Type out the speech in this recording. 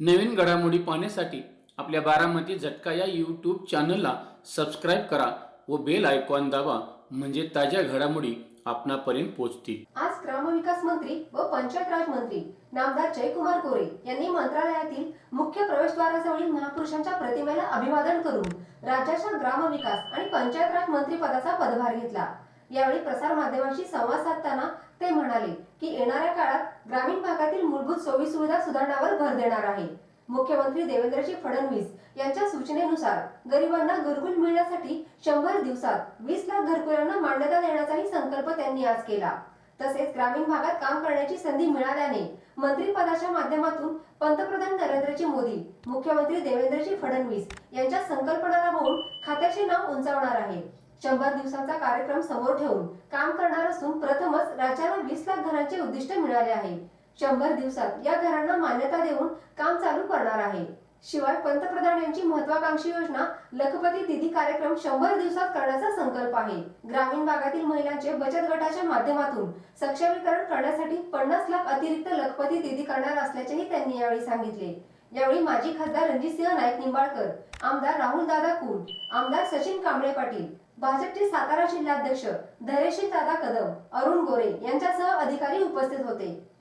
नवीन घडामोडी पाहण्यासाठी आपल्या बारामती झटका या यूट्यूब चॅनलला सबस्क्राईब करा व बेल आयकॉन दाबा, म्हणजे ताज्या घडामोडी आपणापर्यंत पोहोचतील। आज ग्रामविकास मंत्री व पंचायत राज मंत्री नामदार जयकुमार गोरे यांनी मंत्रालयातील मुख्य प्रवेशद्वाराजवळील महापुरुषांच्या प्रतिमेला अभिवादन करून राज्याच्या ग्रामविकास आणि पंचायत राज मंत्री पदाचा पदभार घेतला। यावेळी प्रसार माध्यमांशी संवाद साधताना ते म्हणाले की येणाऱ्या काळात ग्रामीण भागातील मूलभूत सोयी सुविधा सुधारण्यावर भर देणार आहे। मुख्यमंत्री देवेंद्रजी फडणवीस यांच्या सूचनेनुसार गरिबांना घरकुल मिळण्यासाठी 100 दिवसात 20 लाख घरकुलांना मान्यता देण्याचाही संकल्प त्यांनी आज केला। तसेच ग्रामीण भागात काम करण्याची संधी मिळाल्याने मंत्रिपदाच्या माध्यमातून पंतप्रधान नरेंद्रजी मोदी, मुख्यमंत्री देवेंद्रजी फडणवीस यांच्या संकल्पना राबवून खात्याचे नाव उंचावणार आहे। 100 दिवसांचा कार्यक्रम समोर ठेवून काम करणार असून प्रथमच राज्याला 20 लाख घरांचे उद्दिष्ट मिळाले आहे। 100 दिवसात या घरांना मान्यता देऊन काम चालू करणार आहे। शिवाय पंतप्रधान यांची महत्त्वाकांक्षी योजना लखपती दीदी कार्यक्रम 100 दिवसात करण्याचा संकल्प आहे। ग्रामीण भागातील महिलांचे बचत गटाच्या माध्यमातून सक्षमीकरण करण्यासाठी 50 लाख अतिरिक्त लखपती दीदी करणार असल्याचेही त्यांनी यावेळी सांगितले। यावेळी माजी खासदार रणजितसिंह नाईक निंबाळकर, आमदार राहुल दादा कुल, आमदार सचिन कांबळे पाटील, भाजपचे सातारा जिल्हाध्यक्ष धैर्यशील दादा कदम, अरुण गोरे यांच्यासह अधिकारी उपस्थित होते।